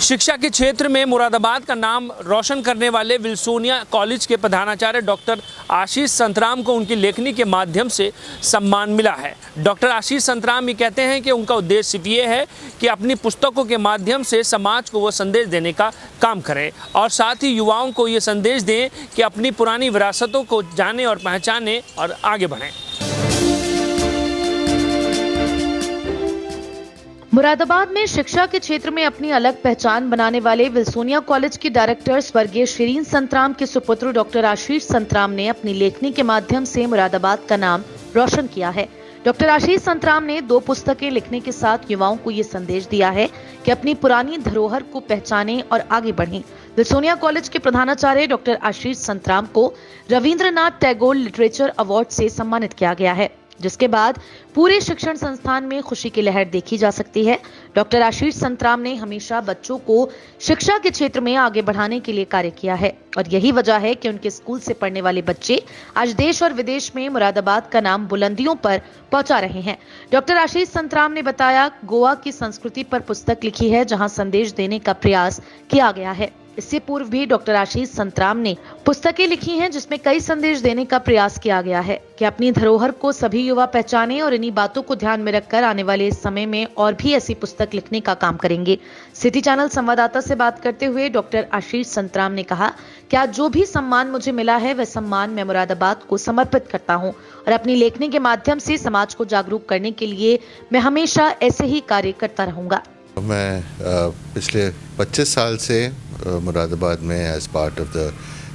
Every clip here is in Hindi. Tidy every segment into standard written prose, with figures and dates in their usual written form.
शिक्षा के क्षेत्र में मुरादाबाद का नाम रोशन करने वाले विल्सोनिया कॉलेज के प्रधानाचार्य डॉक्टर आशीष संतराम को उनकी लेखनी के माध्यम से सम्मान मिला है। डॉक्टर आशीष संतराम ये कहते हैं कि उनका उद्देश्य सिर्फ ये है कि अपनी पुस्तकों के माध्यम से समाज को वो संदेश देने का काम करें और साथ ही युवाओं को ये संदेश दें कि अपनी पुरानी विरासतों को जानें और पहचानें और आगे बढ़ें। मुरादाबाद में शिक्षा के क्षेत्र में अपनी अलग पहचान बनाने वाले विल्सोनिया कॉलेज की डायरेक्टर स्वर्गीय शिरीन संतराम के सुपुत्र डॉक्टर आशीष संतराम ने अपनी लेखनी के माध्यम से मुरादाबाद का नाम रोशन किया है। डॉक्टर आशीष संतराम ने 2 पुस्तकें लिखने के साथ युवाओं को ये संदेश दिया है कि अपनी पुरानी धरोहर को पहचानें और आगे बढ़ें। विल्सोनिया कॉलेज के प्रधानाचार्य डॉक्टर आशीष संतराम को रविंद्रनाथ टैगोर लिटरेचर अवार्ड से सम्मानित किया गया है, जिसके बाद पूरे शिक्षण संस्थान में खुशी की लहर देखी जा सकती है। डॉक्टर आशीष संतराम ने हमेशा बच्चों को शिक्षा के क्षेत्र में आगे बढ़ाने के लिए कार्य किया है और यही वजह है कि उनके स्कूल से पढ़ने वाले बच्चे आज देश और विदेश में मुरादाबाद का नाम बुलंदियों पर पहुंचा रहे हैं। डॉक्टर आशीष संतराम ने बताया, गोवा की संस्कृति पर पुस्तक लिखी है जहां संदेश देने का प्रयास किया गया है। इससे पूर्व भी डॉक्टर आशीष संतराम ने पुस्तकें लिखी हैं जिसमें कई संदेश देने का प्रयास किया गया है कि अपनी धरोहर को सभी युवा पहचानें और इन्हीं बातों को ध्यान में रखकर आने वाले इस समय में और भी ऐसी पुस्तक लिखने का काम करेंगे। सिटी चैनल संवाददाता से बात करते हुए डॉक्टर आशीष संतराम ने कहा कि आज जो भी सम्मान मुझे मिला है वह सम्मान मैं मुरादाबाद को समर्पित करता हूँ और अपनी लेखनी के माध्यम से समाज को जागरूक करने के लिए मैं हमेशा ऐसे ही कार्य करता रहूंगा। मैं पिछले 25 साल से मुरादाबाद में as part of the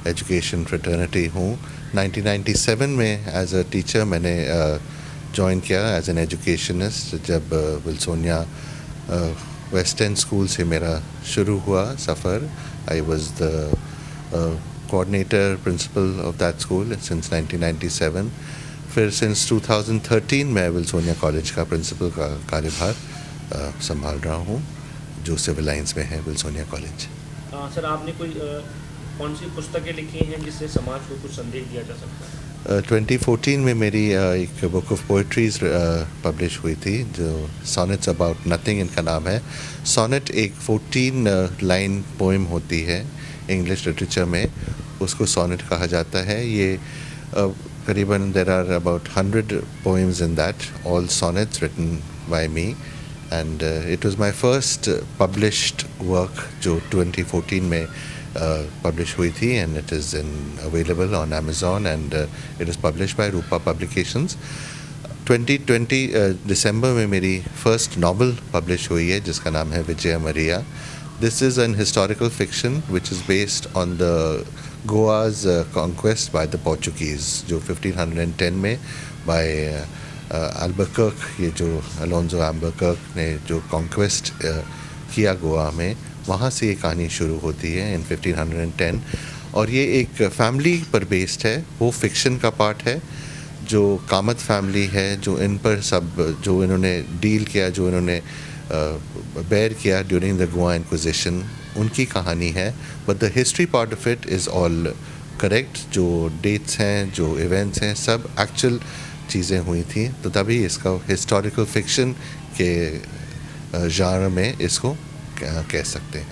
education fraternity हूँ। 1997 में एज अ टीचर मैंने ज्वाइन किया एज एन एजुकेशनिस्ट जब विल्सोनिया वेस्ट एंड स्कूल से मेरा शुरू हुआ सफ़र। I was the coordinator principal of that school since 1997। फिर सिंस 2013 मैं विल्सोनिया कॉलेज का प्रिंसिपल का कार्यभार संभाल रहा हूँ जो सिविल लाइंस में है विल्सोनिया कॉलेज। सर, आपने कौन सी पुस्तकें लिखी हैं जिससे समाज को कुछ संदेश दिया जा सकता है? 2014 में मेरी एक बुक ऑफ पोइट्रीज पब्लिश हुई थी जो सॉनेट्स अबाउट नथिंग इनका नाम है। सॉनेट एक 14 लाइन पोएम होती है इंग्लिश लिटरेचर में, उसको सॉनेट कहा जाता है। ये करीबन there are about 100 poems in that, all sonnets written by me and it was my first published work जो 2014 में publish हुई थी and it is available on Amazon and it is published by Rupa Publications। 2020 दिसंबर में मेरी first novel publish हुई है जिसका नाम है विजय मरिया। This is an historical fiction which is based on the Goa's conquest by the Portuguese जो 1510 में by अल्बुकर्क, ये जो अलोंजो अल्बुकर्क ने जो कॉन्क्वेस्ट किया गोवा में, वहाँ से ये कहानी शुरू होती है इन 1510 और ये एक फैमिली पर बेस्ड है। वो फिक्शन का पार्ट है जो कामत फैमिली है, जो इन पर सब जो इन्होंने डील किया, जो इन्होंने बेयर किया ड्यूरिंग द गोवा इंक्विजिशन, उनकी कहानी है। But the history part of it is all correct. जो डेट्स हैं, जो इवेंट्स हैं, सब एक्चुअल चीज़ें हुई थी, तो तभी इसका हिस्टोरिकल फिक्शन के genre में इसको कह सकते हैं।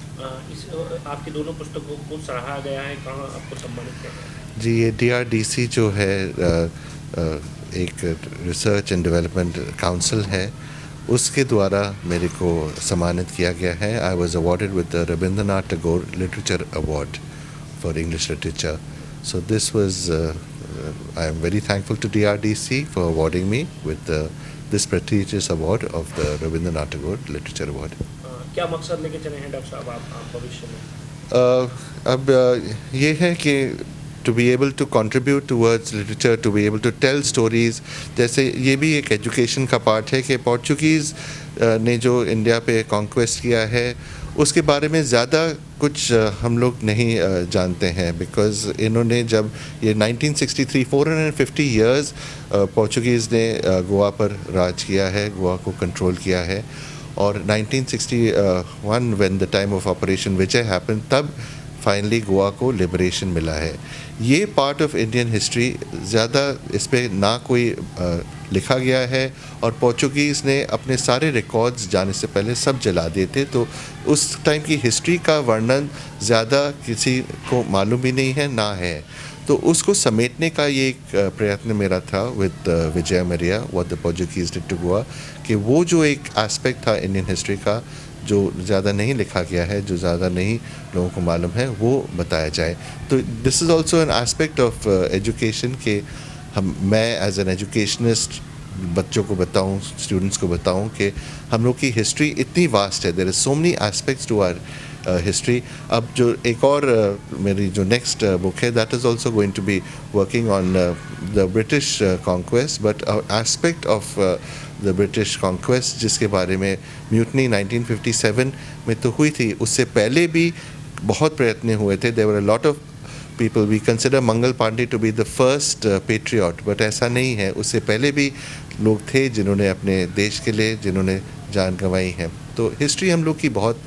आपकी दोनों पुस्तकों को सराहा गया है, कहाँ आपको सम्मानित किया गया? जी, ये DRDC जो है एक रिसर्च एंड डेवलपमेंट काउंसिल है, उसके द्वारा मेरे को सम्मानित किया गया है। I was awarded with the Rabindranath Tagore literature award for English literature. So this was, I am very thankful to DRDC for awarding me with this prestigious award of the Rabindranath Tagore Literature Award। क्या मकसद लेके चले हैं डॉक्टर साहब आप भविष्य में? अब ये है कि to be able to contribute towards literature, to be able to tell stories। जैसे ये भी एक एजुकेशन का पार्ट है कि पोर्चुगीज़ ने जो इंडिया पे कॉन्क्वेस्ट किया है उसके बारे में ज़्यादा कुछ हम लोग नहीं जानते हैं, बिकॉज़ इन्होंने जब ये 1963 450 ईयर्स पोर्चुगीज़ ने गोवा पर राज किया है, गोवा को कंट्रोल किया है। और 1961 when the time of operation Vijay happen, तब फाइनली गोवा को लिबरेशन मिला है। ये पार्ट ऑफ इंडियन हिस्ट्री ज़्यादा इस पर ना कोई लिखा गया है, और पोर्चुगीज़ ने अपने सारे रिकॉर्ड्स जाने से पहले सब जला दिए थे, तो उस टाइम की हिस्ट्री का वर्णन ज़्यादा किसी को मालूम भी नहीं है ना है। तो उसको समेटने का ये एक प्रयत्न मेरा था with Vijay Mariya, what the Portuguese did to Goa, कि वो जो एक एस्पेक्ट था इंडियन हिस्ट्री का जो ज़्यादा नहीं लिखा गया है, जो ज़्यादा नहीं लोगों को मालूम है, वो बताया जाए। तो this is also an aspect of education के मैं एज एन एजुकेशनिस्ट बच्चों को बताऊं, स्टूडेंट्स को बताऊं कि हम लोग की हिस्ट्री इतनी वास्ट है, there is so many aspects to our history. अब जो एक और मेरी जो नेक्स्ट बुक है, that is also going to be working on the British conquest, but aspect of the British conquest जिसके बारे में म्यूटनी 1957 में तो हुई थी, उससे पहले भी बहुत प्रयत्न हुए थे। There were a lot of people, we consider Mangal Pandey to be the first patriot, but ऐसा नहीं है, उससे पहले भी लोग थे जिन्होंने अपने देश के लिए जिन्होंने जान गंवाई है। तो हिस्ट्री हम लोग की बहुत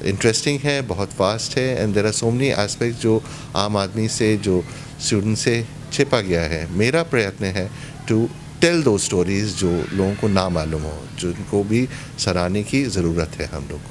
इंटरेस्टिंग है, बहुत वास्ट है, and there are so many aspect जो आम आदमी से, जो स्टूडेंट से छिपा गया है। मेरा प्रयत्न है टू टेल दो स्टोरीज़ जो लोगों को ना मालूम हो, जिनको भी सराहने की ज़रूरत है हम लोग को।